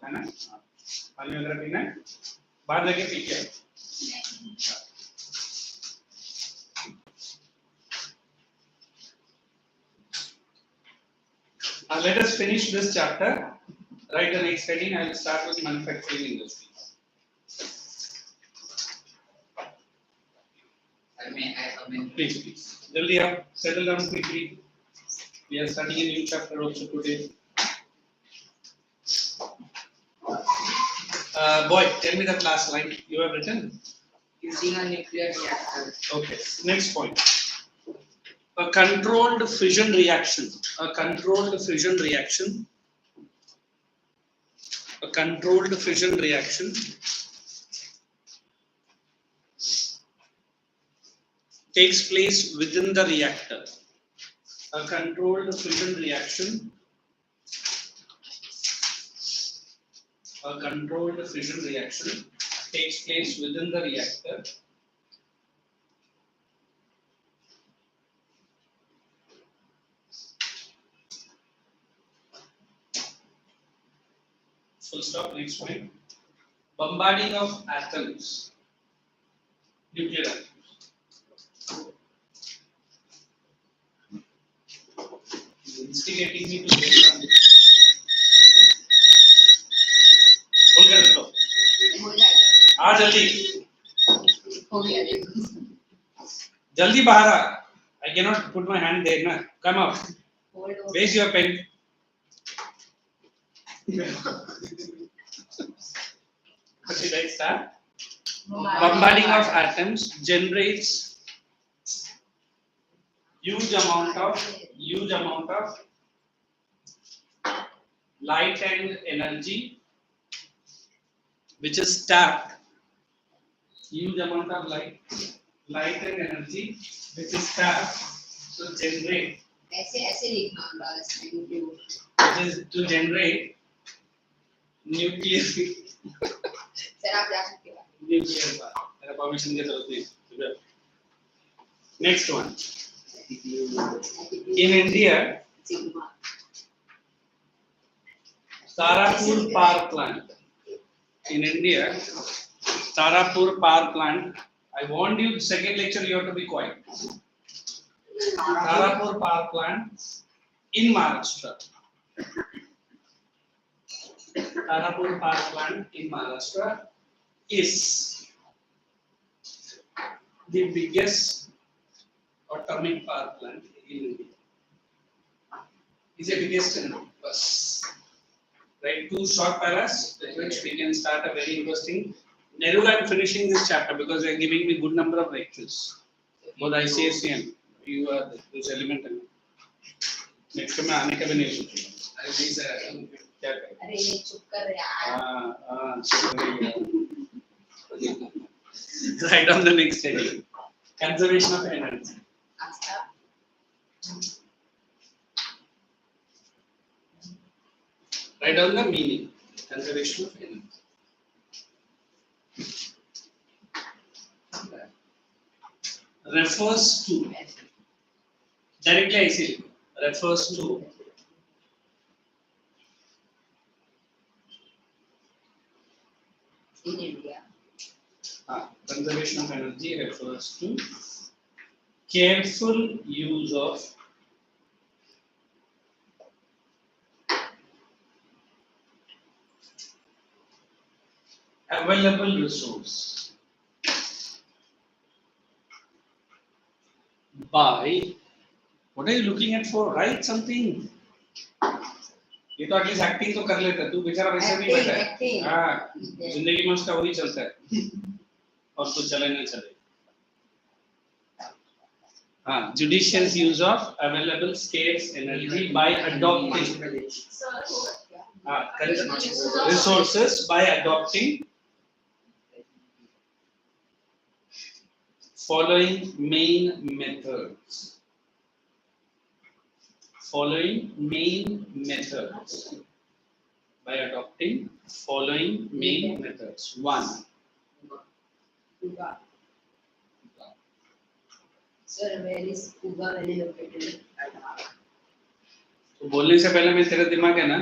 है ना? पानी वगैरह पीना है, बाहर जाके पी के आओ। Let us finish this chapter. Write the next heading. I will start with manufacturing industry. Please. Jaldi up, settle down quickly. We are starting a new chapter also today. Boy, tell me the class line you have written. Using a nuclear reactor. Okay. Next point. A controlled fission reaction. A controlled fission reaction. A controlled fission reaction takes place within the reactor. A controlled fission reaction. A controlled fission reaction takes place within the reactor. Full stop. Next point. Bombarding of atoms. Nuclear atoms. Instigating me to say something. hold कर दो आ जल्दी हो गया जल्दी बाहर आ I cannot put my hand there na come out where's your pen should I start bombarding of atoms generates huge amount of light and energy which is tapped huge amount of light and energy which is tapped to generate ऐसे लिखना बस which is to generate nuclear sir आप जा सकते हो nuclear power मेरा permission की जरूरत नहीं next one in India Tarapur power plant in India Tarapur power plant I warned you second lecture you have to be quiet Tarapur power plant in Maharashtra Tarapur power plant in Maharashtra is the biggest atomic power plant in India. Is the biggest in bus. Right, two short paras with which we can start a very interesting. Nehru, I am finishing this chapter because they are giving me good number of lectures. Both ICSE and you are this elementary. Next time I आने का भी नहीं सोचूंगा. अरे नहीं sir. क्या करें? अरे ये चुप कर यार. Write down the next heading. Conservation of energy. Write down the meaning. Conservation of energy. Refers to. Directly I say refers to. In India. Conservation of energy refers to careful use of available resource by what are you looking at for write something ये तो at least acting तो कर लेता तू बेचारा वैसे भी बैठा है हाँ जिंदगी में उसका वही चलता है और तो चले ना चले हाँ judicious use of available scarce energy by adopting resources by adopting following main methods. By adopting following main methods. 1. Sir, where is Cuba Valley located? तो बोलने से पहले मैं तेरा दिमाग है ना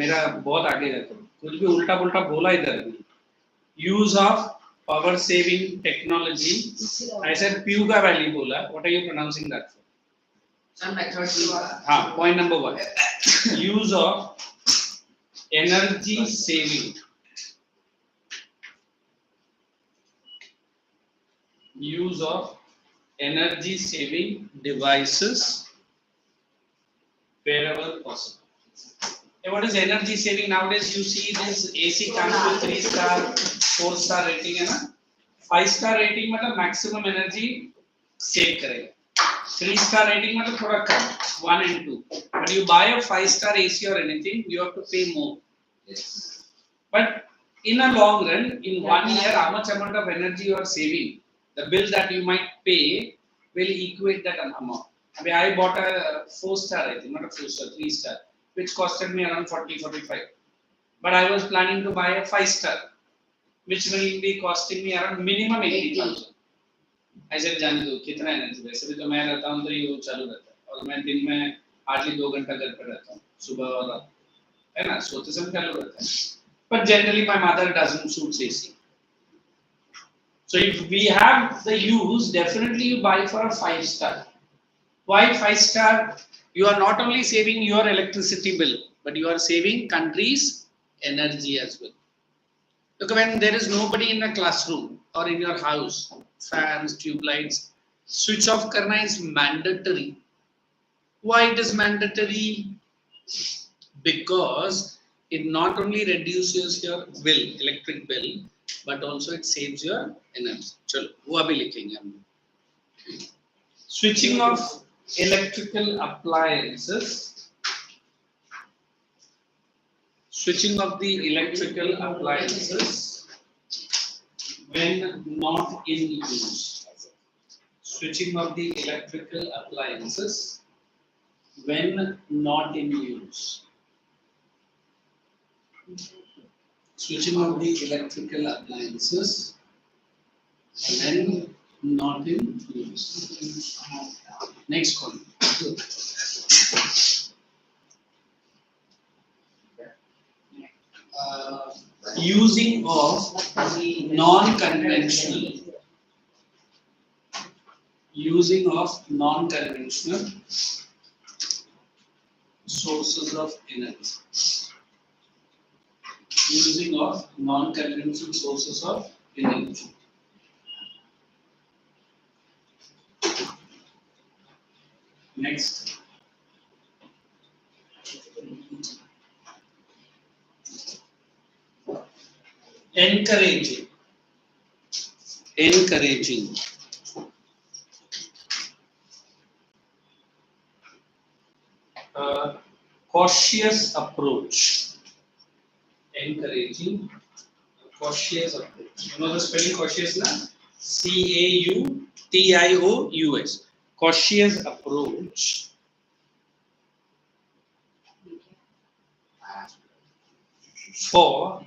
मेरा बहुत आगे जाता है कुछ भी उल्टा पुल्टा बोला इधर भी. Use of power saving technology. I said Pew का value बोला. What are you pronouncing that for? Some method हाँ, point number 1. Use of energy saving. Use of energy saving devices wherever possible. And what is energy saving nowadays? You see this AC comes with 3-star, 4-star rating है ना? 5-star rating मतलब maximum energy save करेगा. 3-star rating मतलब थोड़ा कम, 1 and 2. But you buy a 5-star AC or anything, you have to pay more. But in a long run, in 1 year, how much amount of energy you are saving? The bill that you might pay will equate that amount. I mean, I bought a 4-star, I think, not a 4-star, 3-star, which costed me around 40-45. But I was planning to buy a 5-star, which will be costing me around minimum 80,000. I said, जाने दो, कितना energy? वैसे भी तो मैं रहता हूँ तो ये वो चालू रहता है, और मैं दिन में हार्डली 2 घंटा घर पर रहता हूँ, सुबह और रात, है ना? सोते समय चालू रहता है. But generally, my mother doesn't suit AC. So if we have the use, definitely you buy for a 5-star. Why 5-star? You are not only saving your electricity bill, but you are saving country's energy as well. Look, when there is nobody in a classroom or in your house, fans, tube lights, switch off karna is mandatory. Why it is mandatory? Because it not only reduces your bill, electric bill, but also it saves your energy. चलो, वो अभी लिखेंगे हम. Switching off electrical appliances. Switching off the electrical appliances when not in use. Switching off the electrical appliances when not in use. Switching off the electrical appliances when not in use. Next one. Using of non-conventional sources of energy. Using of non-conventional sources of energy. Next. Encouraging. Cautious approach. Encouraging cautious approach. You know the spelling cautious, na? C-A-U-T-I-O-U-S. Cautious approach for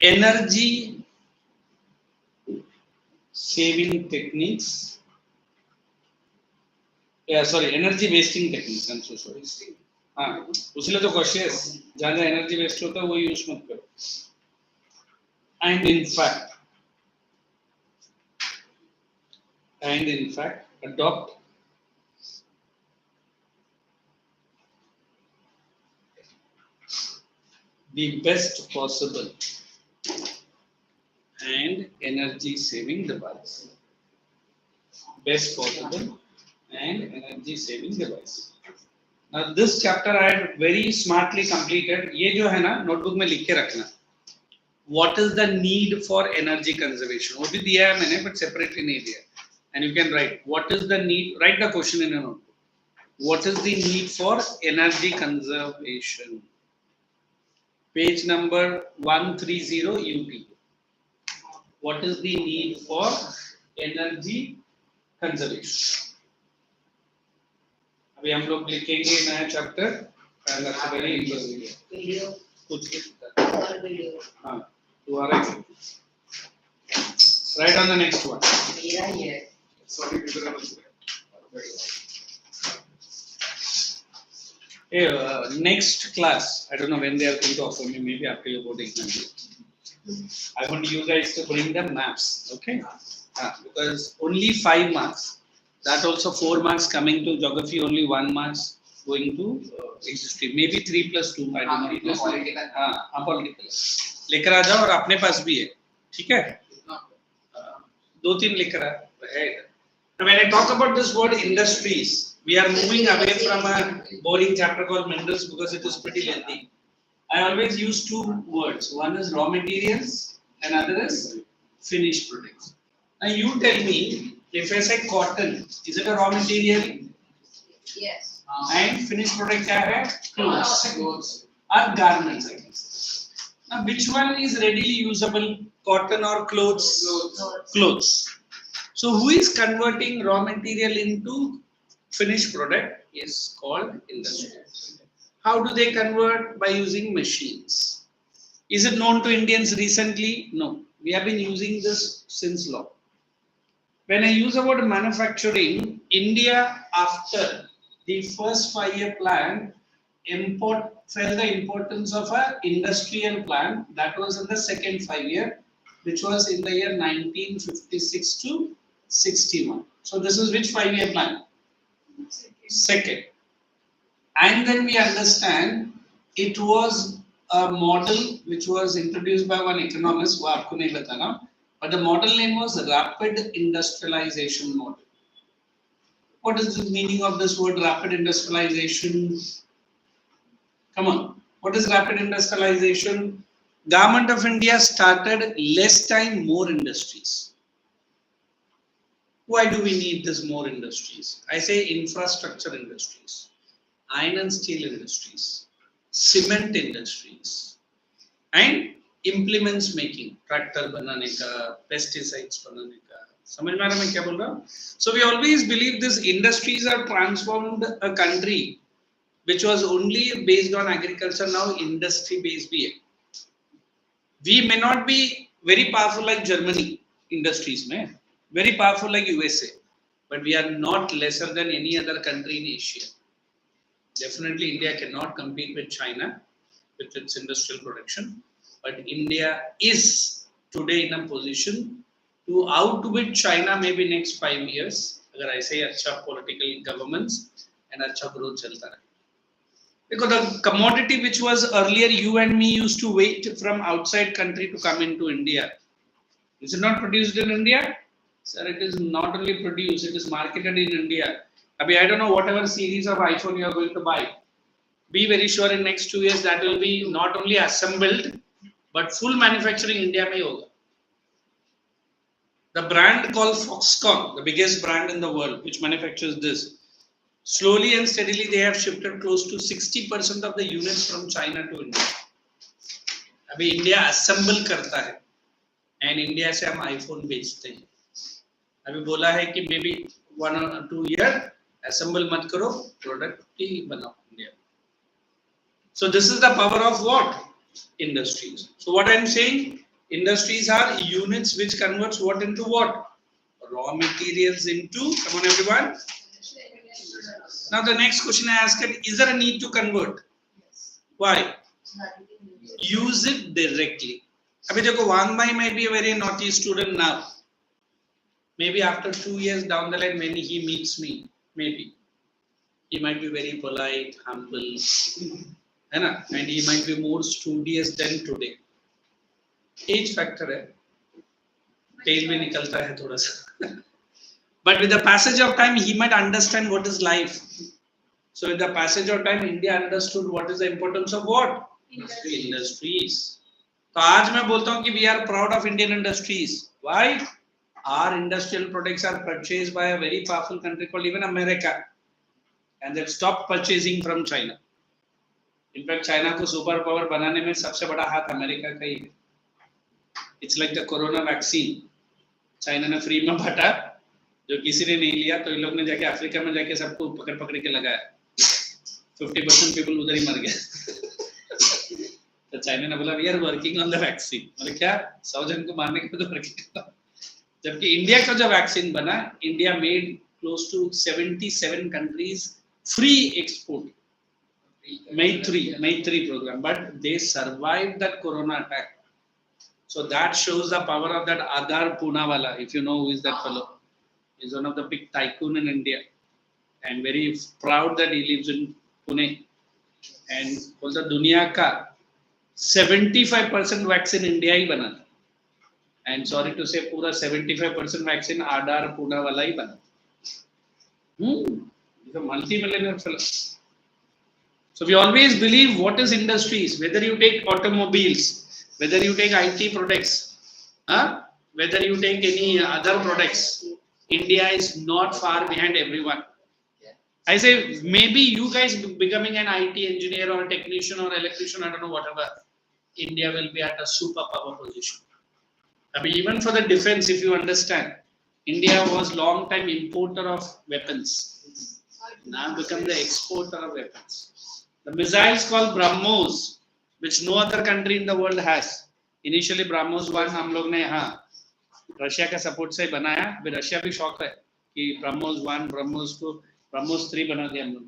energy saving techniques. Energy wasting techniques. I'm so sorry. हाँ, उसलिए तो cautious. जहाँ जहाँ energy waste होता है वो use मत करो. And in fact, adopt the best possible and energy saving device. Best possible and energy saving device. Now this chapter I had very smartly completed. ये जो है ना notebook में लिख के रखना. What is the need for energy conservation? वो भी दिया है मैंने, but separately नहीं दिया. And you can write what is the need. Write the question in a notebook. What is the need for energy conservation? Page number 130 UT. What is the need for energy conservation? अभी हम लोग लिखेंगे नया chapter, and that's a very interesting video. कुछ हाँ, दोबारा write on the next one. Hey, next class, I don't know when they are going to offer me, maybe after your board exam. I want you guys to bring the maps, okay? Because only 5 marks, that also 4 marks coming to geography, only 1 marks going to history. Maybe 3 plus 2, I don't know. Plus political. हाँ, political. लेकर आ जाओ और अपने पास भी है, ठीक है? 2-3 लेकर आ. When I talk about this word industries, we are moving away from a boring chapter called minerals because it is pretty lengthy. I always use two words. One is raw materials, and other is finished products. Now you tell me, if I say cotton, is it a raw material? Yes. And finished product क्या है? Clothes. Or garments, I guess. Now which one is readily usable? Cotton or clothes? Clothes. So who is converting raw material into finished product is called industry. How do they convert? By using machines. Is it known to Indians recently? No. We have been using this since long. When I use the word manufacturing, India after the first 5-year plan felt the importance of an industrial plan that was in the second 5-year, which was in the year 1956 to 61. So this is which 5-year plan? Second. And then we understand it was a model which was introduced by one economist, वो आपको नहीं बताना, but the model name was rapid industrialization model. What is the meaning of this word rapid industrialization? Come on, what is rapid industrialization? Government of India started less time, more industries. Why do we need this more industries? I say infrastructure industries, iron and steel industries, cement industries, and implements making, tractor बनाने का, pesticides बनाने का. समझ में आ रहा मैं क्या बोल रहा हूँ? So we always believe these industries have transformed a country which was only based on agriculture, now industry based भी है. We may not be very powerful like Germany industries में, very powerful like USA, but we are not lesser than any other country in Asia. Definitely India cannot compete with China with its industrial production, but India is today in a position to outwit China maybe next 5 years, अगर ऐसे ही अच्छा political governments and अच्छा growth चलता रहे. Because the commodity which was earlier you and me used to wait from outside country to come into India, is it not produced in India? Sir, it is not only produced, it is marketed in India. I mean, I don't know whatever series of iPhone you are going to buy. Be very sure in next 2 years that will be not only assembled, but full manufacturing India mein hoga. The brand called Foxconn, the biggest brand in the world, which manufactures this, slowly and steadily they have shifted close to 60% of the units from China to India. अभी India assemble करता है, and India से हम iPhone बेचते हैं. अभी बोला है कि maybe 1 or 2 year assemble मत करो, product ही बनाओ India. So this is the power of what? Industries. So what I am saying, industries are units which converts what into what? Raw materials into, come on everyone. Now the next question I ask is there a need to convert? Why? Use it directly. Abhi dekho, Wangmai might be a very naughty student now. Maybe after 2 years down the line when he meets me, maybe he might be very polite, humble, and he might be more studious than today. Age factor है, तेल भी निकलता है थोड़ा सा. But with the passage of time, he might understand what is life. So with the passage of time, India understood what is the importance of what? Industries. तो आज मैं बोलता हूँ कि we are proud of Indian industries. Why? Our industrial products are purchased by a very powerful country called even America, and they've stopped purchasing from China. In fact, China को super power बनाने में सबसे बड़ा हाथ America का ही है. It's like the corona vaccine. China ने free में बांटा, जो किसी ने नहीं लिया, तो इन लोग ने जाके अफ्रीका में जाके सबको पकड़ पकड़ के लगाया. 50% पीपल उधर ही मर गए. तो चाइना ने बोला we are working on the vaccine. बोले क्या 100 जन को मारने के बाद वर्किंग. जबकि इंडिया का जो वैक्सीन बना, India made close to 77 countries free export. Maitri program, but they survived that corona attack. So that shows the power of that Adar Poonawala. If you know who is that fellow, he's one of the big tycoon in India, and very proud that he lives in Pune. And बोलता दुनिया का 75% vaccine India ही बना था. And sorry to say, पूरा 75% vaccine आधार पूनावाला ही बना. He's a multi-millionaire fellow. So we always believe what is industries, whether you take automobiles, whether you take IT products, whether you take any other products, India is not far behind everyone. I say maybe you guys becoming an IT engineer or a technician or electrician, I don't know, whatever, India will be at a superpower position. I mean, even for the defense, if you understand, India was long time importer of weapons. Now become the exporter of weapons. The missiles called BrahMos, which no other country in the world has. Initially BrahMos 1 हम लोग ने यहाँ Russia का support से बनाया. अभी Russia भी शौक है कि BrahMos 1, BrahMos 3 बना दिया हम लोग.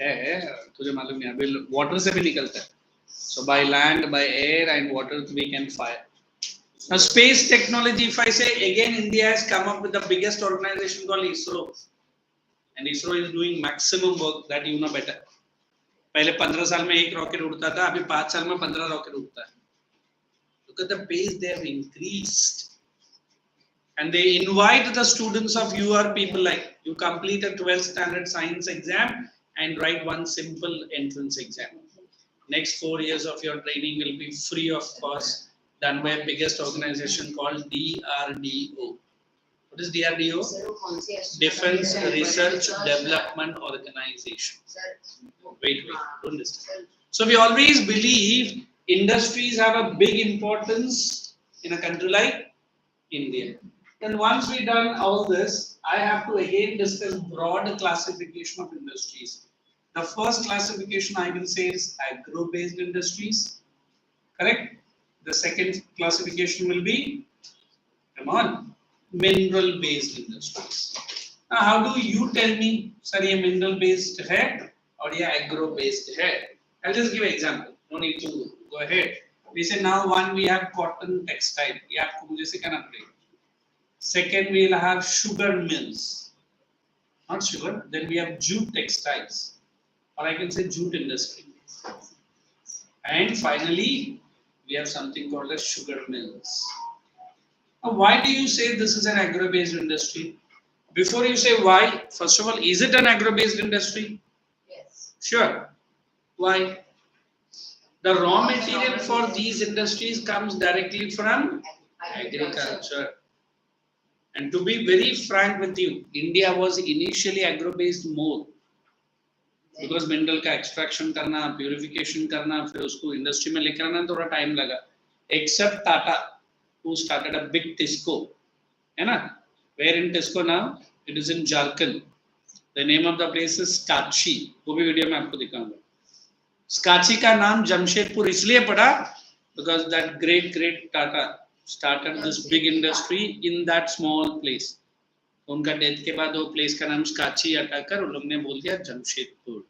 है तुझे मालूम नहीं, अभी वाटर से भी निकलता है. So by land, by air and water we can fire. Now space technology, if I say again, India has come up with the biggest organization called ISRO. And ISRO is doing maximum work, that you know better. पहले 15 साल में एक rocket उड़ता था, अभी 5 साल में 15 rocket उड़ता है. Look at the pace they have increased. And they invite the students of your people, like you complete a 12th standard science exam and write one simple entrance exam. Next 4 years of your training will be free of cost, done by a biggest organization called DRDO. What is DRDO? Defense Research Development Organization. Wait, don't listen. So we always believe industries have a big importance in a country like India. Then once we done all this, I have to again discuss broad classification of industries. The first classification I will say is agro-based industries, correct? The second classification will be, come on, mineral-based industries. Now, how do you tell me, sir, ये mineral-based है or ये agro-based है? I'll just give an example. No need to go ahead. We say now one we have cotton textile. ये आपको मुझे से कहना पड़ेगा. Second we will have sugar mills, not sugar. Then we have jute textiles. Or I can say jute industry. And finally, we have something called as sugar mills. Now, why do you say this is an agro-based industry? Before you say why, first of all, is it an agro-based industry? Yes. Sure. Why? The raw material for these industries comes directly from agriculture. And to be very frank with you, India was initially agro-based more. Because mineral का extraction करना, purification करना, फिर उसको industry में लेकर आना थोड़ा time लगा. Except Tata, who started a big Tisco, है ना? Where in Tisco now? It is in Jharkhand. The name of the place is Skachi. वो भी वीडियो में आपको दिखाऊंगा. Skachi का नाम जमशेदपुर इसलिए पड़ा because that great Tata started this big industry in that small place. उनका डेथ के बाद वो प्लेस का नाम स्काची हटाकर उन लोग ने बोल दिया Jamshedpur.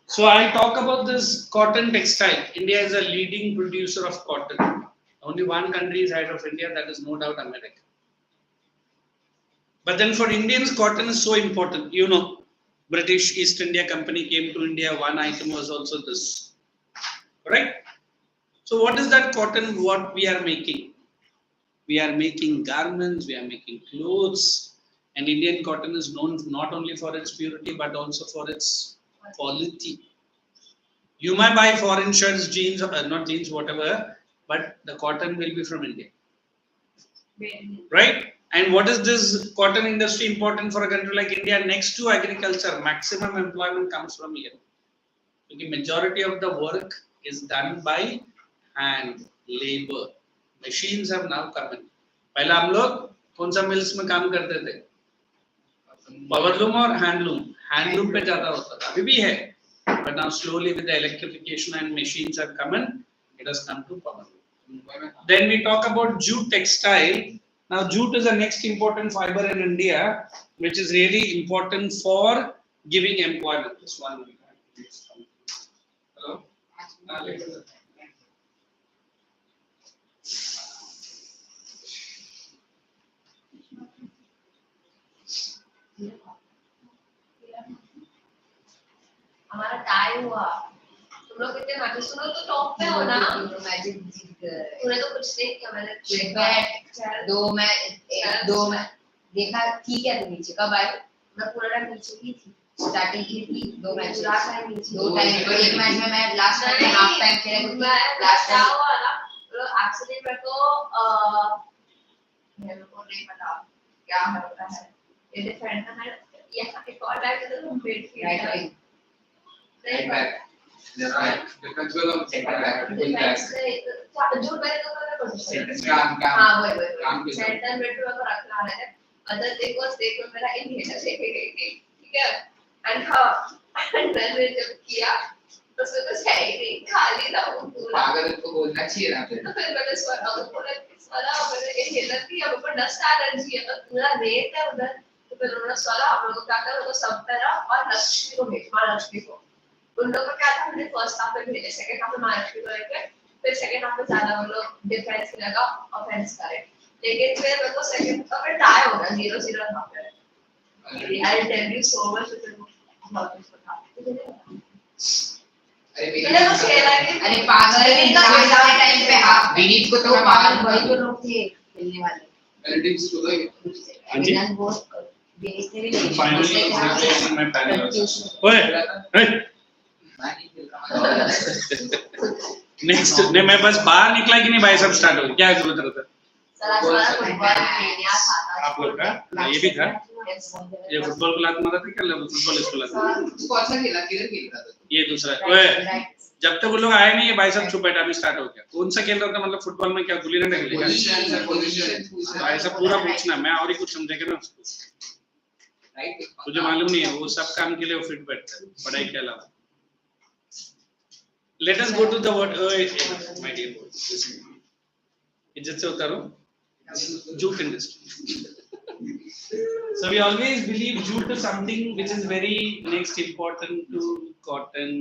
So I talk about this cotton textile. India is a leading producer of cotton. Only one country is ahead of India, that is no doubt America. But then for Indians, cotton is so important. You know, British East India Company came to India. One item was also this. Correct? So what is that cotton? What we are making? We are making garments, we are making clothes, and Indian cotton is known not only for its purity but also for its quality. You might buy foreign shirts, jeans, not jeans, whatever, but the cotton will be from India. Right? And what is this cotton industry important for a country like India? Next to agriculture, maximum employment comes from here. The majority of the work is done by hand labor. Machines have now come in. पहले हम लोग कौन सा mills में काम करते थे? Powerloom और हैंडलूम पे ज्यादा होता था. अभी भी है. But now slowly with the electrification and machines have come in, it has come to powerloom. Then we talk about jute textile. Now jute is the next important fiber in India, which is really important for giving employment. This one we have. Hello? Later. हमारा tie हुआ तुम लोग कितने matches तुम लोग तो top पे हो ना मैजिक जीत गए तूने तो कुछ नहीं किया मैंने एक बैट दो मैच देखा ठीक है तो नीचे कब आई मैं पूरा टाइम नीचे ही थी स्टार्टिंग की थी दो मैच लास्ट टाइम नीचे दो टाइम तो एक मैच में मैं लास्ट टाइम नहीं, हाफ टाइम खेला क्योंकि मैं लास्ट क्या टाइम हुआ ना तो एक्चुअली मेरे को नहीं पता क्या होता है ये डिफरेंट है यहाँ एक और टाइम तो हम वेट किया राइट नहीं Right back. They're right. Defense will on second back. Full back. Defence से जो मैंने तो मैंने पोजीशन Calm, calm. हाँ वही काम वही के सेंटर मिड में को रखना है अदर थिंग वाज देखो मेरा इनहेलर लेके गई थी ठीक है एंड हाँ एंड मैंने जब किया तो उसमें कुछ है ही नहीं खाली था वो पूरा पागल को बोलना चाहिए ना फिर. तो फिर मैंने स्वरा को बोला इस वाला मैंने इनहेलर की अब ऊपर डस्ट एलर्जी है तो पूरा रेत है उधर तो फिर उन्होंने स्वरा हम लोग को क्या करा तो सब तरह और लक्ष्मी को भेज महालक्ष्मी को उन लोगों को क्या था हमने फर्स्ट हाफ में भेजे सेकंड हाफ में महालक्ष्मी को लेके फिर सेकंड हाफ में ज्यादा वो लोग डिफेंस में लगा ऑफेंस करे लेकिन फिर मेरे को सेकंड तो फिर टाई हो गया 0-0 था फिर I tell you so much फिर बहुत कुछ पता अरे मैंने तो खेला नहीं अरे पागल लास्ट टाइम पे हाफ विनीत को तो तो पागल वही तो लोग थे खेलने वाले एनालिटिक्स को तो हाँ जी। एविडेंस बहुत बेस ने भी नहीं Finally, congratulations, my panel. ओए, ओए, नेक्स्ट नहीं मैं बस बाहर निकला कि नहीं भाई सब स्टार्ट हो गया क्या जरूरत रहता सारा सारा फुटबॉल खेलने था आप लोग का ये भी था ये फुटबॉल को लात मारा था क्या फुटबॉल इसको लात मारा? कौन सा खेला किधर खेल रहा था ये दूसरा ओए जब तक वो लोग आए नहीं ये भाई सब चुप बैठा अभी स्टार्ट हो गया कौन सा खेल रहा था मतलब फुटबॉल में क्या गुल्ली डंडा खेलेगा पोजीशन भाई सब पूरा पूछना मैं और ही कुछ समझेगा ना उसको राइट तुझे मालूम नहीं है वो सब काम के लिए वो फिट बैठता है पढ़ाई के अलावा let us go to the what my dear boy इज्जत से उतारो jute industry so we always believe jute is something which is very next important to cotton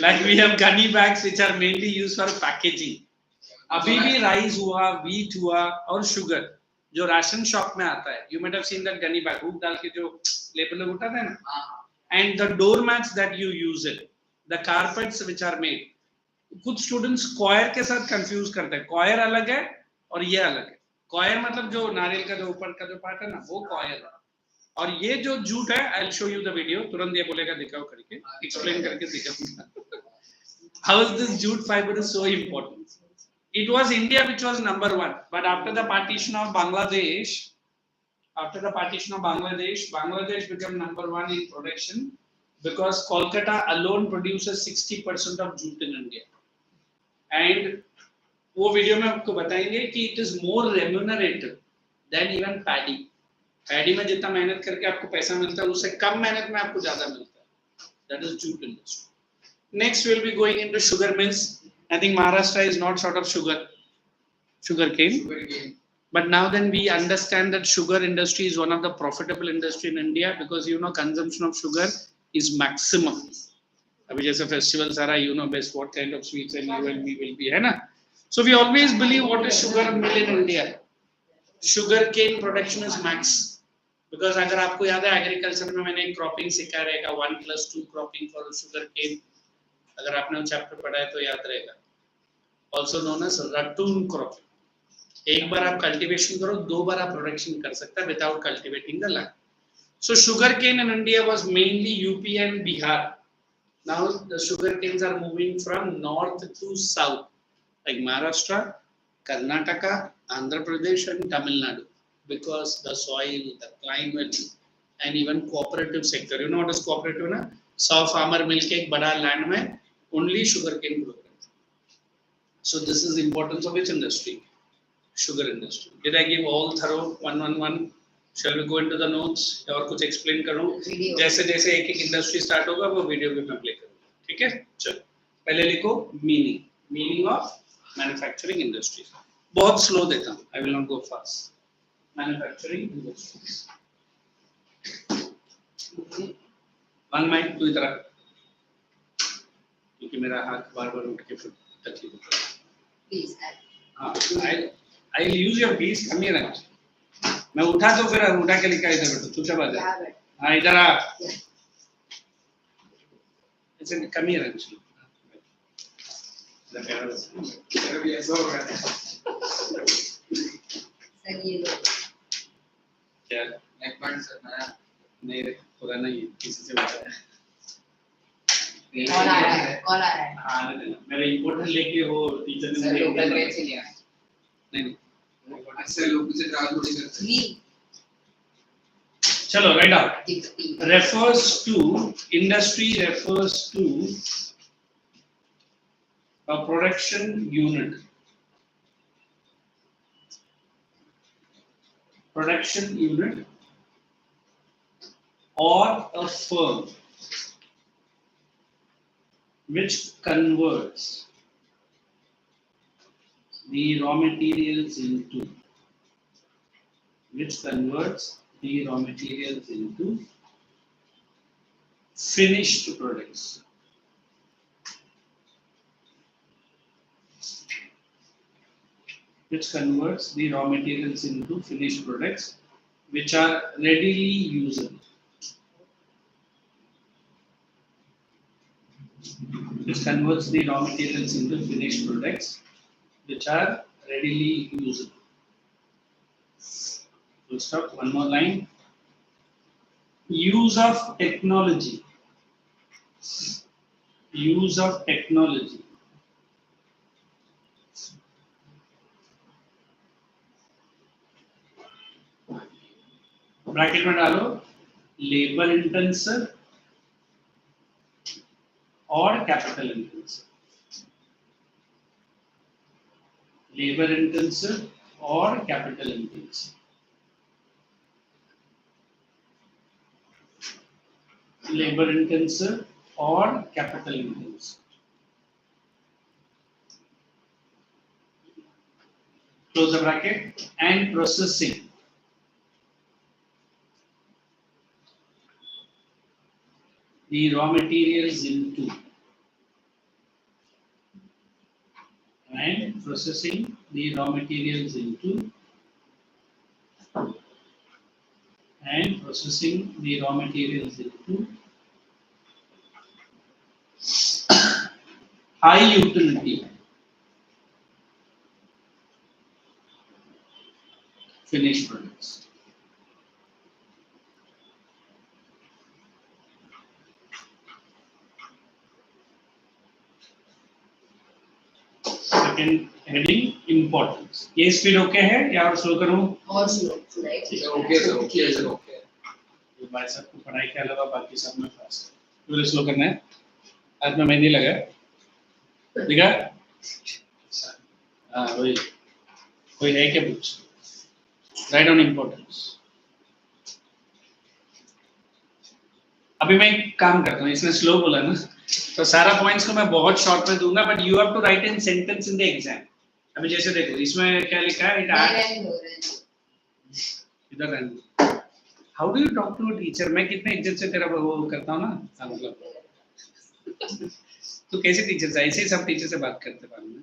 like we have gunny bags which are mainly used for packaging अभी भी rice हुआ wheat हुआ और sugar जो ration shop में आता है you might have seen that gunny bag hook डाल के जो लेबल उठाते हैं ना and the door mats that you use it the carpets which are made कुछ स्टूडेंट्स कॉयर के साथ कंफ्यूज करते हैं कॉयर अलग है और ये अलग है कॉयर मतलब जो नारियल का जो ऊपर का जो पार्ट है ना वो कॉयर है और ये जो जूट है I will show you the video तुरंत ये बोलेगा दिखाओ करके एक्सप्लेन करके दिखाऊंगा how is this jute fibre is so important it was India which was number 1 but after the partition of Bangladesh Bangladesh became number 1 in production because Kolkata alone produces 60% of jute in India and वो video में आपको बताएंगे कि it is more remunerative than even paddy में जितना मेहनत करके आपको पैसा मिलता है उससे कम मेहनत में आपको ज्यादा मिलता है that is jute industry next we will be going into sugar mills I think Maharashtra is not short of sugarcane. But now then we understand that sugar industry is one of the profitable industry in India because you know consumption of sugar is maximum. अभी जैसे festivals आ रहा है you know best what kind of sweets and you and me will be है ना. So we always believe what is sugar mill in India. Sugarcane production is max. Because अगर आपको याद है agriculture में मैंने एक cropping सिखाया रहेगा 1+2 cropping for sugarcane. अगर आपने वो चैप्टर पढ़ा है तो याद रहेगा ऑल्सो नोन एज रटून क्रॉपिंग एक बार आप कल्टीवेशन करो दो बार आप प्रोडक्शन कर सकते हैं without cultivating the land so sugar cane in India was mainly UP and Bihar now the sugar canes are moving from north to south like Maharashtra Karnataka Andhra Pradesh and Tamil Nadu because the soil the climate and even cooperative sector you know what is cooperative ना 100 farmer मिलके एक बड़ा land में only sugarcane grow करते हैं so this is the importance of which industry sugar industry did I give all thorough 111 shall we go into the notes और कुछ explain करूं जैसे जैसे एक एक इंडस्ट्री स्टार्ट होगा वो वीडियो भी मैं प्ले करूंगा ठीक है चलो पहले लिखो meaning of manufacturing industries बहुत स्लो देता हूं I will not go fast manufacturing industries one mind तू इधर आ, क्योंकि मेरा हाथ बार बार उठ के फिर तकलीफ होता है। Please. हाँ, I will use your please, come here actually। मैं उठा तो फिर उठा के लिखा इधर बैठो, चुपचाप आ जा। Yeah, but हाँ इधर आ, yeah. ऐसे come here actually। इधर कैमरा बस। मेरा भी ऐसा हो रहा है। Sir, ये लो। क्या? नेक बैंड सर नया। नहीं रे, पुराना ही है, किसी से बचा है। कॉल आ रहा है, कॉल आ रहा है। हाँ नहीं नहीं, मेरा इम्पोर्टेंट लेके वो टीचर ने सर मुझे लोकल ट्रेन से लिया। नहीं नहीं, ऐसे लोग से ट्रांसपोर्ट नहीं करते। Three. चलो right out. Give P. Refers to, industry refers to a production unit, or a firm which converts the raw materials into finished products. Which converts the raw materials into finished products which are readily usable. Which converts the raw materials into finished products which are readily usable. Full stop. One more line. Use of technology. Use of technology. Bracket में डालो labour intensive और capital intensive, labour intensive और capital intensive, labour intensive और capital intensive. Close the bracket. And processing. The raw materials into, and processing the raw materials into, and processing the raw materials into high utility finished products. Second heading importance. ये speed okay है या और slow करूं? और slow, right? Okay sir, okay sir, okay. ये भाई साहब को पढ़ाई के अलावा बाकी सब में फास्ट है। थोड़ा स्लो करना है। आज में मेहंदी लगा है। दिखा? हाँ वही। कोई है क्या पूछ? Write down importance. अभी मैं एक काम करता हूँ, इसने स्लो बोला ना, तो सारा पॉइंट्स को मैं बहुत शॉर्ट में दूंगा, but you have to write in sentence in the exam. अभी जैसे देखो इसमें क्या लिखा है, इधर रहने। How do you talk to a teacher? मैं कितने इज्जत से तेरा वो करता हूँ ना, हाँ मतलब तो कैसे टीचर से, ऐसे ही सब टीचर से बात करते बाद में।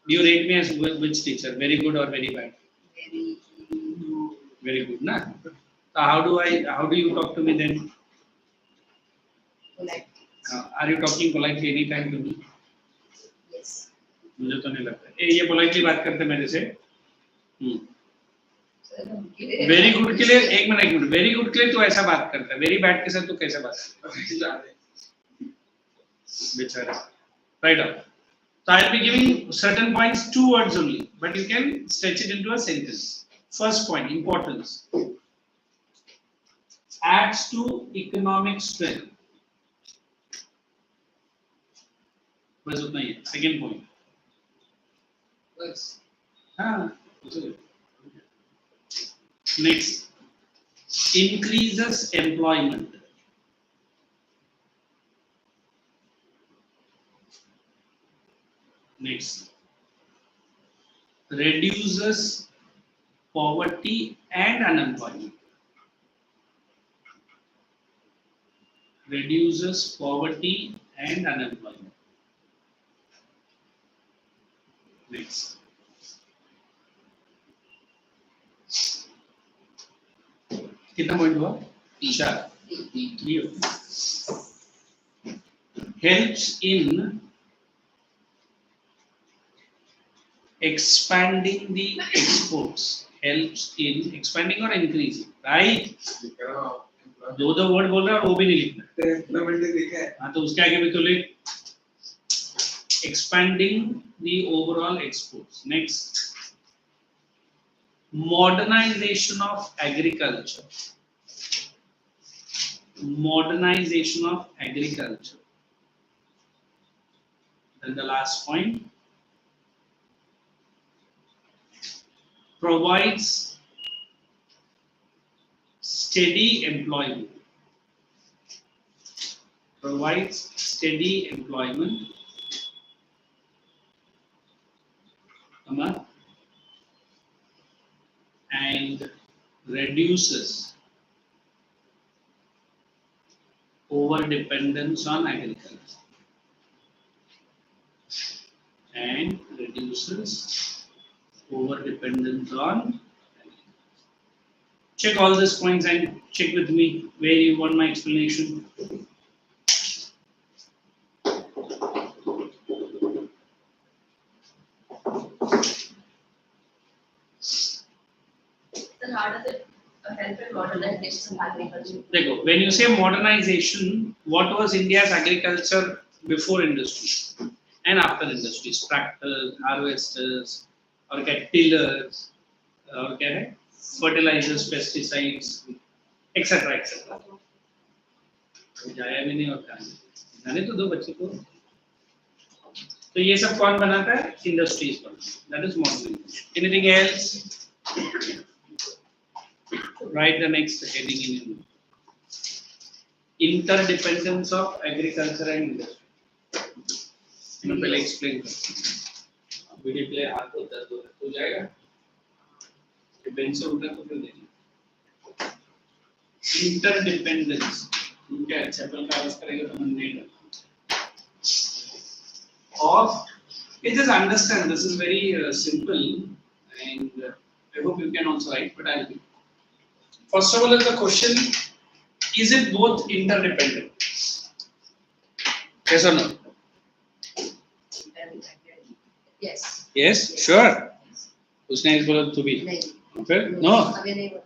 You rate me as which teacher, very good और वेरी बैड? वेरी गुड ना। So how do you talk to me then? Polite. Are you talking politely any time to me? Yes. मुझे तो नहीं लगता। ये politely बात करते मेरे से? वेरी गुड के लिए एक मिनट, वेरी गुड के लिए तू ऐसा बात करता है, वेरी बैड के साथ तू कैसे बात करता है? बेचारा। Right up. So I'll be giving certain points, 2 words only, but you can stretch it into a sentence. First point, importance. Adds to economic strength. बस उतना ही है। Second point. बस। हाँ। Next. Increases employment. Next. Reduces poverty and unemployment. reduces poverty and unemployment. Next. कितना point हुआ? चार. Helps in expanding the exports. Helps in expanding or increasing. Right? दो word बोल रहा है वो भी नहीं लिखना. हाँ तो उसके आगे भी तो लिख. Expanding the overall exports. Next. Modernization of agriculture. Modernization of agriculture. Then the last point. Provides steady employment. Provides steady employment. And reduces over dependence on agriculture. And reduces over dependence on agriculture. Check all these points and check with me where you want my explanation. Then how does it help in modernization of agriculture? देखो, when you say modernization, what was India's agriculture before industry and after industries? Tractors, harvesters, और क्या tillers, और क्या है? Fertilizers, pesticides, etc. etc. अभी जाया भी नहीं और कहाँ? जाने तो दो बच्चे को. तो ये सब कौन बनाता है? Industries बनाता है. That is modernization. Anything else? Write the next heading in interdependence of agriculture and industry. मैं पहले explain करता हूँ. वीडियो प्ले हाथ को दर्द हो जाएगा. ये बेंच से उठा तो फिर देखिए. Interdependence. क्या चैपल का आवाज करेगा तो मन नहीं डरता. Of you just understand this is very simple and I hope you can also write, but I'll do. First of all, the question is it both interdependent? Yes or no? Yes. Yes, sure. उसने इस बोला तो भी. नहीं. फिर no. अभी नहीं बोला.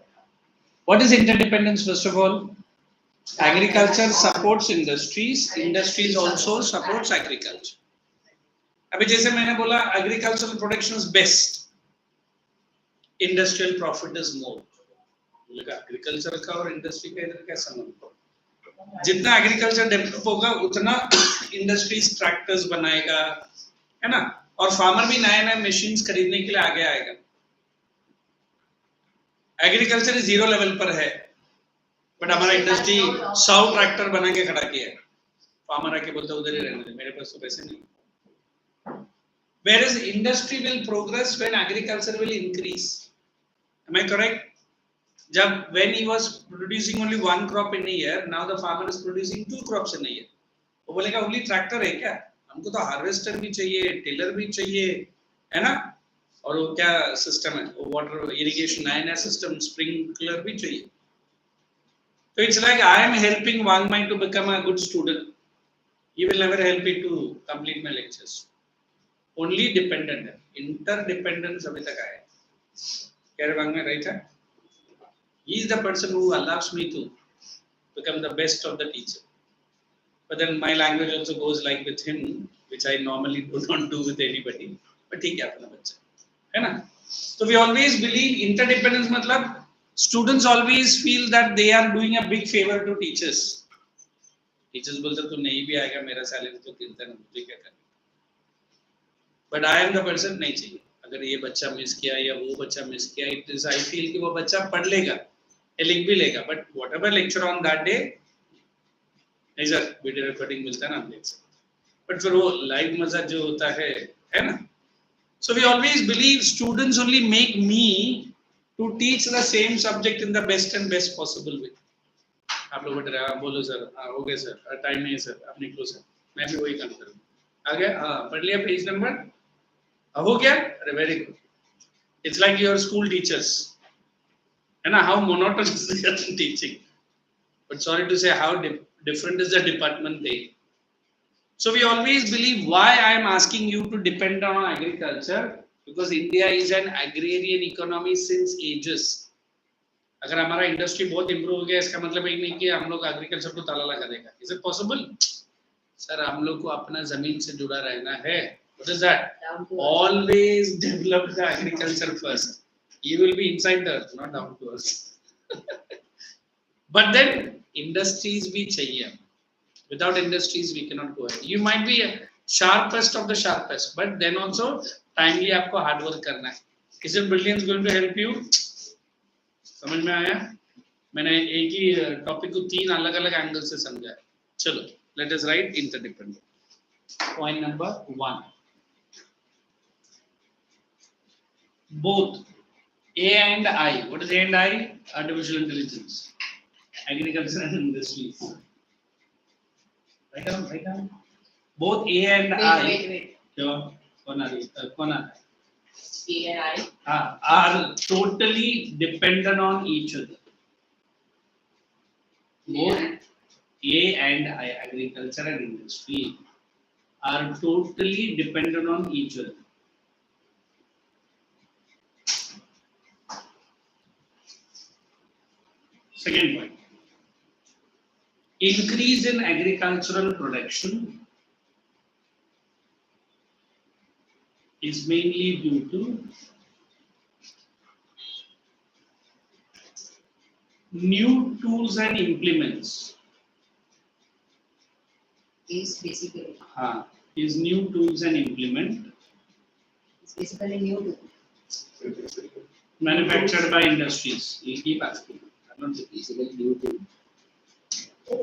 What is interdependence? First of all, agriculture supports industries. Industries also supports agriculture. अभी जैसे मैंने बोला agricultural production is best. Industrial profit is more. Agriculture का और इंडस्ट्री का इधर क्या संबंध? जितना एग्रीकल्चर डेवलप होगा उतना इंडस्ट्रीज ट्रैक्टर्स बनाएगा, है ना? और फार्मर भी नए नए मशीन्स खरीदने के लिए आगे आएगा. एग्रीकल्चर जीरो लेवल पर है, बट हमारा इंडस्ट्री 100 ट्रैक्टर बना के खड़ा किया है. फार्मर आके बोलता उधर ही रहने दे, मेरे पास तो पैसे नहीं. Whereas industry will progress when agriculture will increase. Am I correct? जब when he was producing only one crop in a year, now the farmer is producing 2 crops in a year. वो बोलेगा only tractor है क्या? हमको तो harvester भी चाहिए, tiller भी चाहिए, है ना? और वो क्या system है? वो water irrigation नया system, sprinkler भी चाहिए. So it's like I am helping Wangmai to become a good student. He will never help me to complete my lectures. Only dependent है. Interdependence अभी तक आया. क्या रे Wangmai right है? He is the person who allows me to become the best of the teacher. But then my language also goes like with him, which I normally do not do with anybody. But ठीक है अपना बच्चा, है ना? So we always believe interdependence मतलब students always feel that they are doing a big favor to teachers. Teachers बोलते तू नहीं भी आएगा मेरा सैलरी तो गिनता नहीं, मुझे क्या करना? But I am the person नहीं चाहिए. अगर ये बच्चा मिस किया या वो बच्चा मिस किया, it is I feel कि वो बच्चा पढ़ लेगा, लिख भी लेगा, but whatever lecture on that day, नहीं सर वीडियो रिकॉर्डिंग मिलता है ना हम देख सकते. But फिर वो लाइव मजा जो होता है ना? So we always believe students only make me to teach the same subject in the best and best possible way. आप लोग बैठ रहे हैं, बोलो सर, हाँ हो गए सर, टाइम नहीं है सर, आप निकलो सर, मैं भी वही काम करूँगा। आ गया, हाँ पढ़ लिया पेज नंबर, हो गया, अरे very good. It's like your school teachers, है ना, how monotonous they are teaching, but sorry to say how different is the department they. So we always believe, why I am asking you to depend on agriculture, because India is an agrarian economy since ages. अगर हमारा industry बहुत improve हो गया, इसका मतलब ये नहीं कि हम लोग एग्रीकल्चर को ताला लगा देगा। Is it possible? सर हम लोग को अपना जमीन से जुड़ा रहना है। What is that? Always develop the agriculture first. You will be inside the earth, not down to earth. But then industries भी चाहिए। Without industries we can not go ahead. You might be sharpest of the sharpest, but then also timely आपको hard work करना है। Is it brilliance going to help you? समझ में आया? मैंने एक ही टॉपिक को 3 अलग अलग एंगल से समझा है। चलो let us right interdependent. Point number 1, both A and I. What is A and I? Artificial intelligence, agriculture and industries. Write down. Both A and I. Wait. क्यों? कौन आ रहा है? A and I. Are totally dependent on each other. Both A and I, agriculture and industry, are totally dependent on each other. Second point, increase in agricultural production is mainly due to new tools and implements. Is basically. Is new tools and implement. It's basically new to. Manufactured by industries. You keep asking. I don't think Basically new to.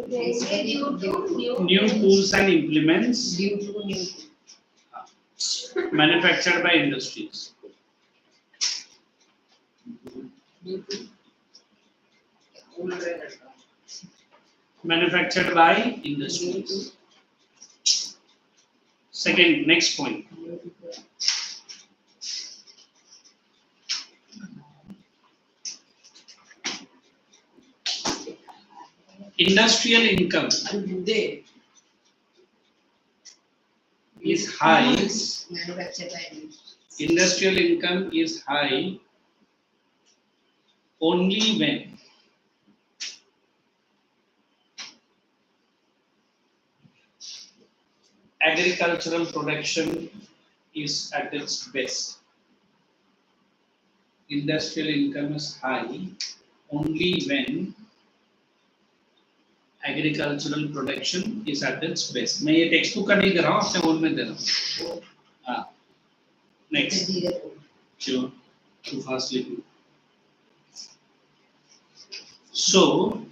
Basically due to new tools and implements Due to new. manufactured by industries. Due to. Manufactured by industries. Second, next point. Industrial income is high. Manufactured by industry. Industrial income is high only when agricultural production is at its best. Industrial income is high only when agricultural production is at its best. मैं ये text book का नहीं दे रहा हूँ, अपने own में दे रहा हूँ। हाँ, next. Sure, too fast लिखूँ। So,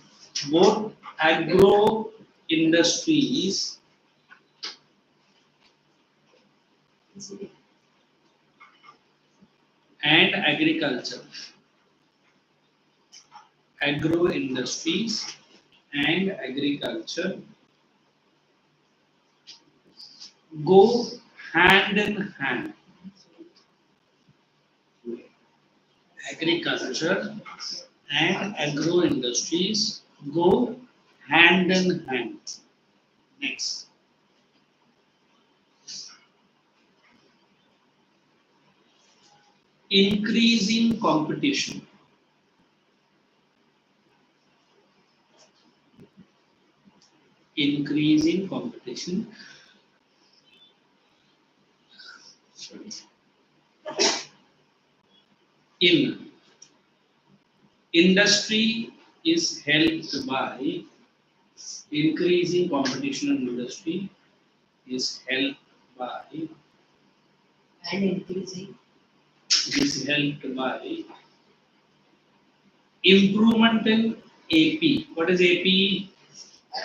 both agro industries and agriculture, agro industries and agriculture go hand in hand. Agriculture and agro industries go hand in hand. Next. Increasing competition. Increasing competition. In industry is helped by increasing competition in industry is helped by And increasing. is helped by improvement in AP. What is AP?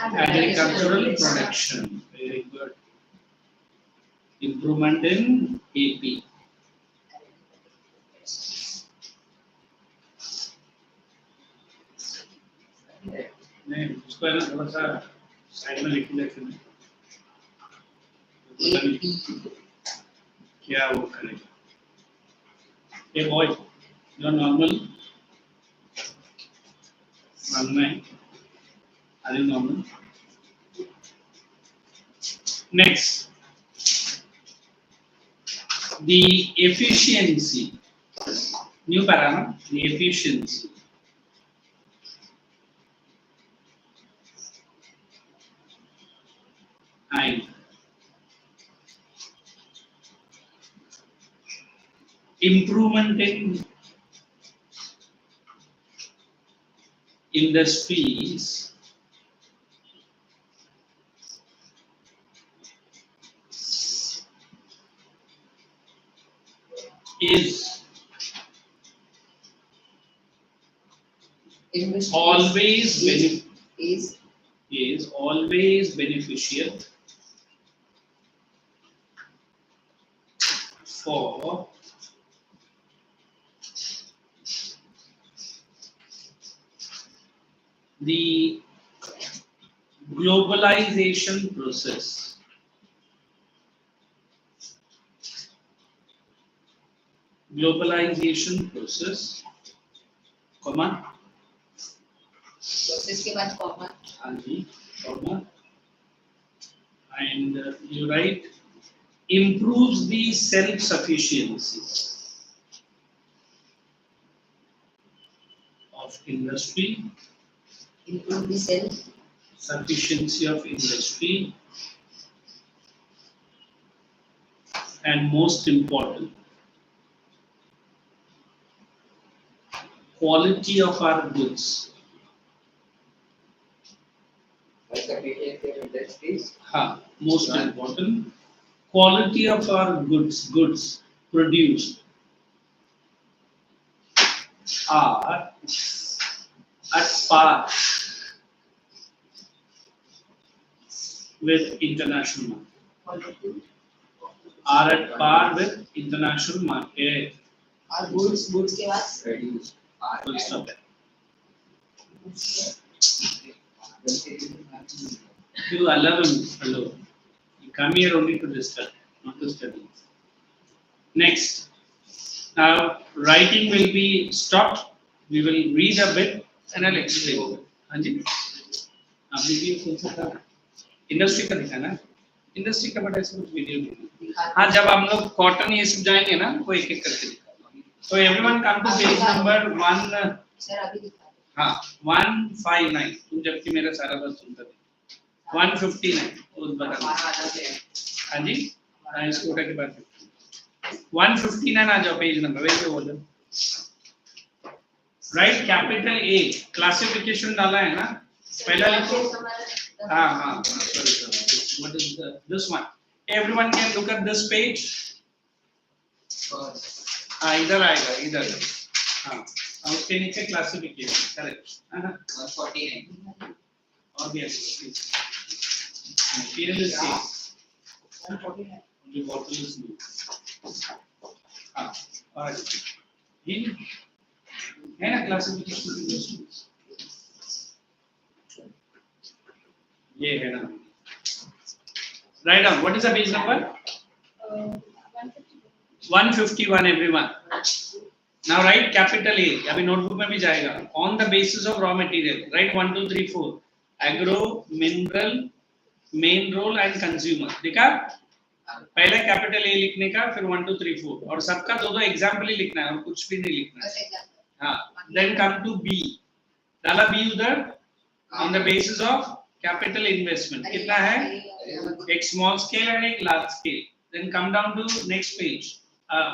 Agricultural production. Very good. Improvement in AP. इसको है ना थोड़ा सा side में लिख लेते हैं AP क्या वो करेगा ए बॉय जो नॉर्मल मानना है are you normal next the efficiency new parameter the efficiency and improvement in industries is industry always is always beneficial for the globalization process. Globalization process, comma, process के बाद comma comma, and you write improves the self-sufficiency of industry, improve the self sufficiency of industry, and most important, quality of our goods. Sufficiency of industries. Most important, quality of our goods produced are at par with international market. Are at par with international market. और goods के बाद Reduce. Full stop. You allow him alone. You come here only to discuss, not to study. Next. Now, writing will be stopped. We will read a bit and I'll explain. Anji? आपने भी कौन सा था? Industry का दिखा ना? Industry का बड़ा ऐसा कुछ वीडियो नहीं। हाँ, जब हम लोग कॉटन ये सब जाएंगे ना, वो एक एक करके दिखा। So everyone come to page number 1. Sir अभी दिखा हाँ, 159. तुम जबकि मेरा सारा बात सुनता थे। 159 उस बता। हाँ जी, हाँ इसको उठा के बात। 159 आ जाओ पेज नंबर वैसे बोलो। राइट कैपिटल A क्लासिफिकेशन डाला है ना? पहला लिखो। हाँ sorry. What is this one? Everyone can look at this page. हाँ इधर आएगा इधर। हाँ उसके नीचे classification correct. 149. Obviously. Material is same. Only bottle is new. alright. है ना क्लासिफिकेशन ये है ना write down what is the page number 151 everyone now write capital A अभी नोटबुक में भी जाएगा on the basis of raw material write 1 2 3 4 agro mineral main role and consumer देखा पहले कैपिटल ए लिखने का फिर 1 2 3 4 और सबका दो एग्जांपल ही लिखना है और कुछ भी नहीं लिखना है हाँ देन कम टू बी डाला बी उधर on the basis of capital investment कितना है एक स्मॉल स्केल एंड एक large scale then come down to next page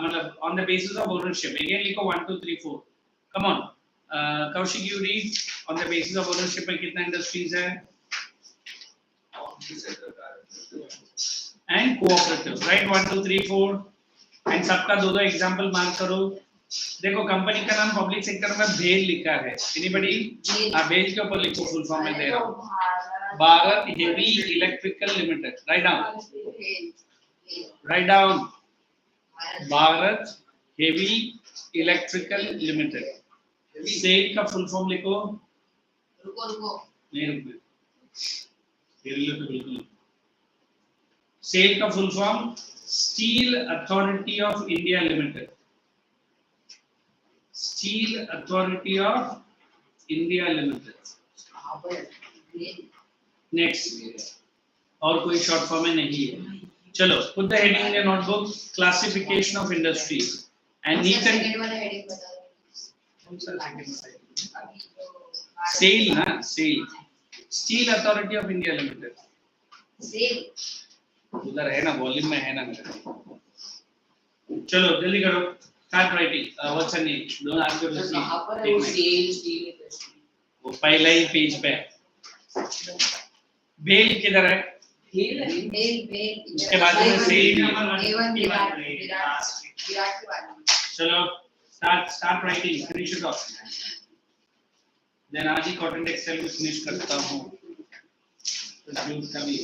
मतलब on the basis of ownership again लिखो 1 2 3 4 come on Kaushik you read on the basis of ownership में कितना industries है and cooperative right 1 2 3 4 and सबका दो example mark करो देखो कंपनी का नाम पब्लिक सेक्टर में भेल लिखा है एनीबॉडी हां भेल के ऊपर लिखो फुल फॉर्म में दे रहा हूं Bharat heavy electrical limited write down Bharat heavy electrical limited SAIL का फुल फॉर्म लिखो रुको नहीं रुको बिल्कुल सेल का full form steel authority of India limited, steel authority of India limited. Next, और कोई शॉर्ट फॉर्म में नहीं है। चलो, put the heading in your notebook, classification of industries and neat and second वाला हेडिंग बता सेल ना, SAIL steel authority of India limited, cell उधर है ना, वॉल्यूम में है ना मेरे। चलो जल्दी करो, स्टार्ट राइटिंग। वचन नहीं, दोनों आपके कहाँ पर है वो सेल स्टील इंडस्ट्री? वो पहला ही पेज पे। बेल किधर है? खेल है। बेल उसके बाद में सेल A1 विराट के बाद में। चलो start writing, finish it off. Then आज ही कॉटन टेक्सटाइल को फिनिश करता हूँ। तो जून का भी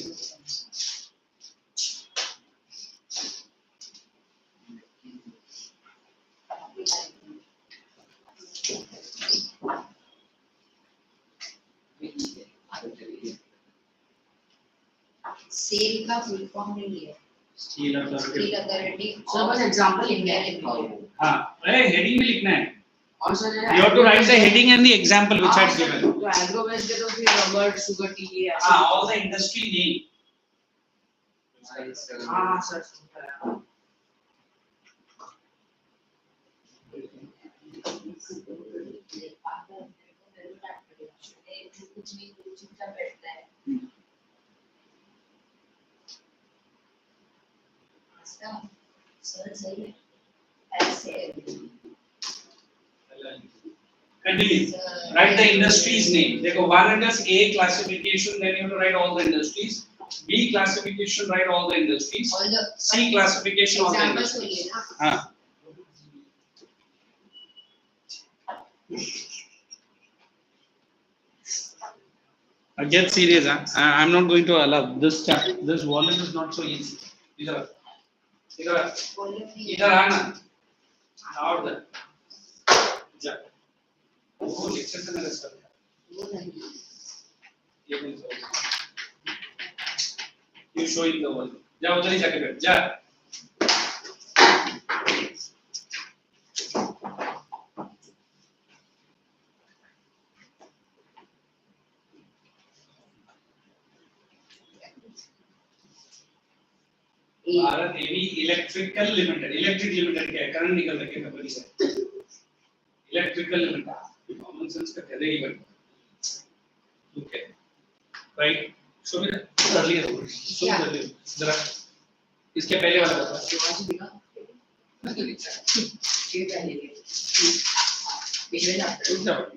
सेल का फुल फॉर्म नहीं है, steel steel authority. Authority sir बस एग्जांपल लिखना है। हाँ, अरे हेडिंग में लिखना है। और sir You have to write the heading and the example which I had given. तो एग्रो वेस्ट के तो फिर रबर शुगर टी ये हाँ, all the industry name. हाँ सर कुछ नहीं चुपचाप बैठता है। सर सही है ऐसे Continue. Write the industry's name. देखो, one is A classification, then you have to write all the industries. B classification, write all the industries. all the C classification, all the examples industries. बोलिए ना। हाँ. Get serious, huh? I'm not going to allow this chapter. This volume is not so easy. इधर, इधर, इधर आना. Out there. जा. वो lecture से मेरा स्टार्ट है. ये नहीं सो. You showing the volume. जा उधर ही जाके बैठ. जा. Bharat heavy electrical limited, electric limited क्या है? करंट निकल रखे कंपनी से। इलेक्ट्रिकल लिमिटेड, कॉमन सेंस का कहते ही बनता। Okay, right. शो मी कर लिया, शो कर लिया जरा। इसके पहले वाला बता।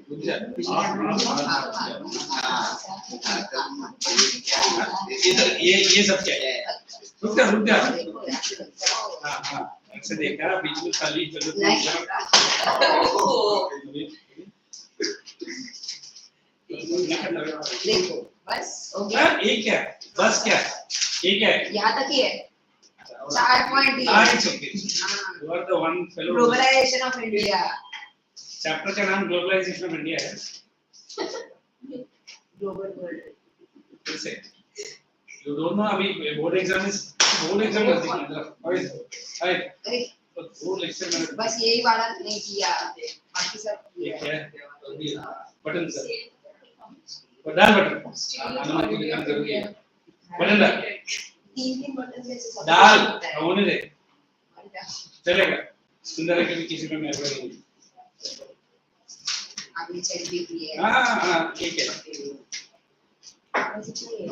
रुक जा, रुक जा। इधर ये सब क्या है? रुक जा। हाँ हाँ, ऐसे देखा बीच में खाली चलो। देखो बस हो गया। ये क्या है? बस क्या है? ये क्या है? यहाँ तक ही है, 4 पॉइंट ही हाँ, है। it's okay. You are the one fellow. Globalisation of India. Chapter का नाम ग्लोबलाइजेशन ऑफ इंडिया है। Global world. फिर से you don't know अभी बोर्ड एग्जाम नजदीक है। हाय अरे तो वो लेक्चर में बस यही वाला नहीं किया, बाकी सब ये किया। क्या है? बटन सर, डाल बटन। अनुमति निकाल जरूरी है। बटन डाल, 3 बटन में से सब डाल, होता है। होने दे, चलेगा। सुंदर है कि किसी में मैं नहीं। आपने चेक भी की है। हाँ ठीक है। वैसे चाहिए।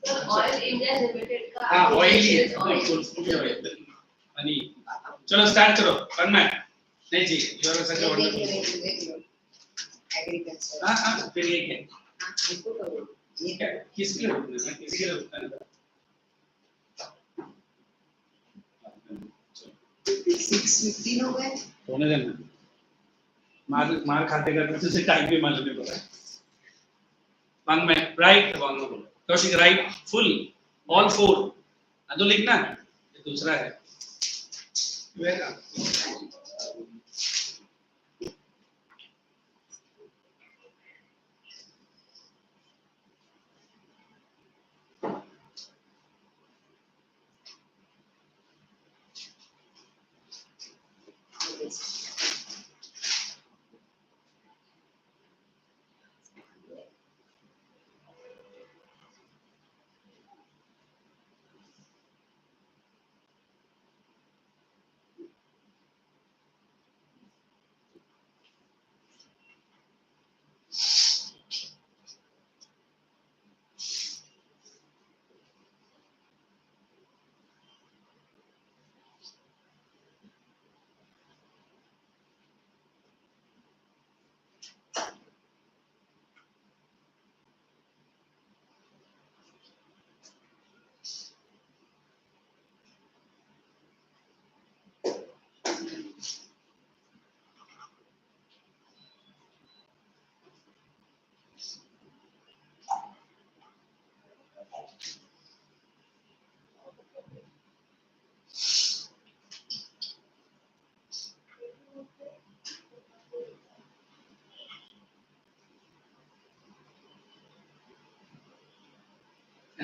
ऑयल इंडिया लिमिटेड का हाँ ऑयली है, ऑयल हनी। चलो स्टार्ट करो, पढ़ना है। नहीं जी, you are such a wonderful. देख लो एग्रीकल्चर। हाँ फिर ये क्या? इनको करो ये क्या? किसके लिए रुकना है? किसके लिए रुकना है? 6:15 हो गए। होने देना। मार खाते करते तुझे टाइम भी मालूम नहीं पड़ा। वन में राइट, वन में बोलो। Kaushik right full all 4। तो लिखना ये दूसरा है।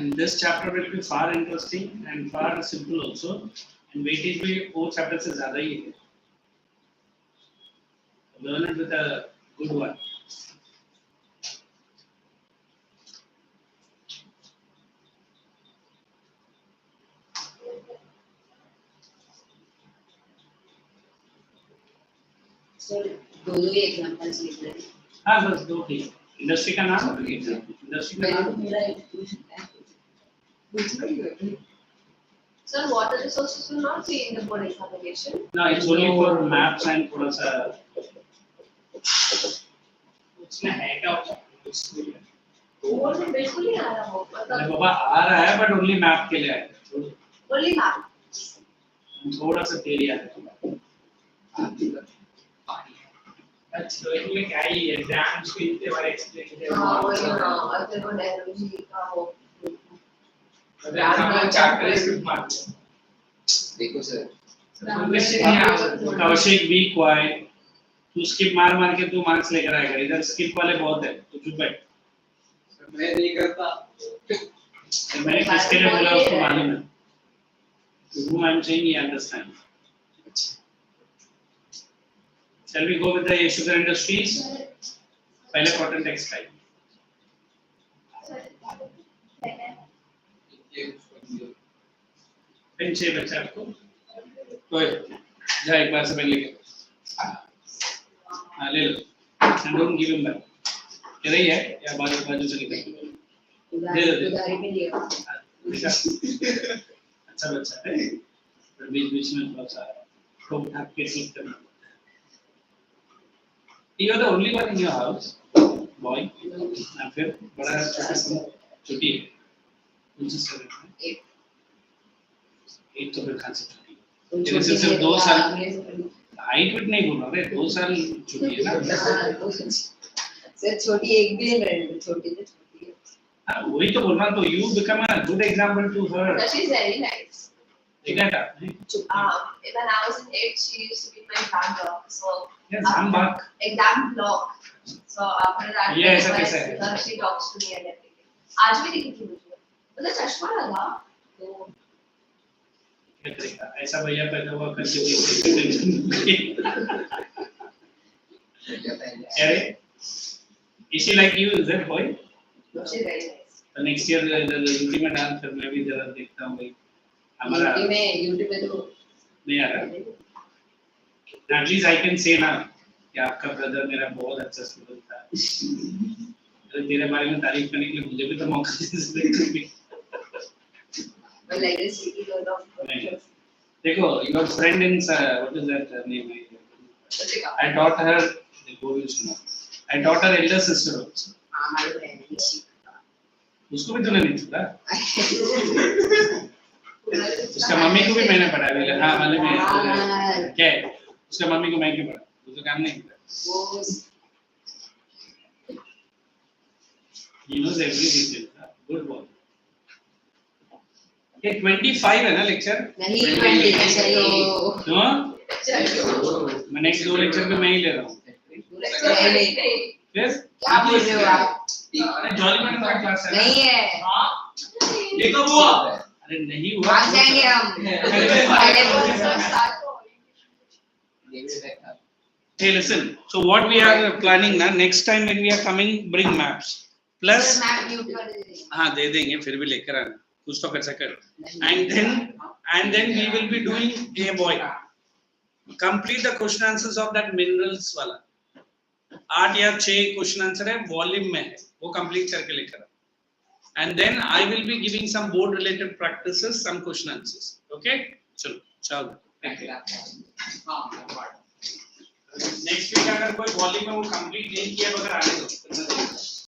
and this chapter will be far interesting and far simple also, and weightage भी वो chapter से ज़्यादा ही है. Learn it with a good one. So दो ही एग्जांपल्स लिख रहे हैं. हाँ बस दो ठीक. इंडस्ट्री का नाम इंडस्ट्री का मैंने तो नाम. मेरा इंट्रोडक्शन है. कुछ नहीं है. Sir, water resources will not be in the board examination. No, it's only for maps and थोड़ा सा उसमें है क्या उसमें. बोर्ड में बिल्कुल नहीं आ रहा हो. अरे बाबा आ रहा है but only map के लिए है. Only map. थोड़ा सा theory आ रहा है. अच्छा तो ये क्या ही एग्जाम्स के इतने बारे एक्सप्लेन हाँ वही ना और फिर वो डायलॉजी का वो हमारा चैप्टर है सिर्फ मार्क देखो सर कौशिक बी क्वाइट. तू स्किप मार मार के तू मार्क्स लेकर आएगा. इधर स्किप वाले बहुत है. तू चुप बैठ. मैं नहीं करता. तो मैंने किसके लिए बोला उसको मालूम है. Who I'm saying he understands. Shall we go with the sugar industries? पहले cotton textile. पेन चाहिए बच्चा आपको? कोई जा एक बार से पेन लेके. हाँ ले लो. And don't give him back. तेरा ही है या बाजू से निकल. उधारी में लिया. अच्छा बच्चा है. पर बीच में थोड़ा सा ठोक ठाक के ठीक करना. You are the only one in your house, boy. ना फिर बड़ा छोटा सा छुट्टी है. मुझे सर है. एक तो फिर खांसी छुट्टी. तेरे से सिर्फ 2 साल. हाइट विट नहीं बोल रहे. 2 साल छुट्टी है ना. सर छोटी एक भी नहीं रही. छोटी तो छोटी है. हाँ वही तो बोल रहा हूँ. तो you become a good example to her. That is very nice. देखा था. When I was in 8th, she used to be my exam block. So Yes, I'm back. exam block. So after that, ये ऐसा कैसा है? she talks to me and everything. आज भी दिखी थी मुझे. मतलब चश्मा लगा तो क्या करेगा. ऐसा भैया पैदा हुआ करके. अरे is she like you? Is that boy? she's very nice. तो next year the ultimate answer मैं भी जरा देखता हूँ भाई. हमारा यूट्यूब में तो नहीं आ रहा. At least I can say ना कि आपका ब्रदर मेरा बहुत अच्छा स्टूडेंट था. अरे तेरे बारे में तारीफ करने के लिए मुझे भी तो मौका दे. well like this city girl of देखो your friend in what is that name? I taught her the goals now. I taught her elder sister also. हमारे बहन की उसको भी तूने नहीं छुड़ा. उसका मम्मी को भी मैंने पढ़ाया. हाँ मालूम है. क्या है उसका मम्मी को मैं क्यों पढ़ा. उसका काम नहीं किया. वो He knows every detail. Good boy. ये 25 है ना लेक्चर. नहीं 20 चलो नो मैं नेक्स्ट 2 लेक्चर पे मैं ही ले रहा हूँ. यस क्या बोल रहे हो आप. जॉली मैडम का क्लास है. नहीं है. ये कब हुआ. अरे नहीं हुआ. भाग जाएंगे हम. Hey listen. So what we are planning now next time when we are coming bring maps plus map YouTube पर दे देंगे. हाँ दे देंगे फिर भी लेकर आना. कुछ तो कर सके. And then we will be doing a boy complete the question answers of that minerals वाला. 8 या 6 क्वेश्चन आंसर है वॉल्यूम में है. वो कंप्लीट करके लेकर आना. And then I will be giving some board related practices, some question answers. Okay? चलो. Thank you. नेक्स्ट वीक अगर कोई वॉल्यूम में वो कंप्लीट नहीं किया अगर आने दो.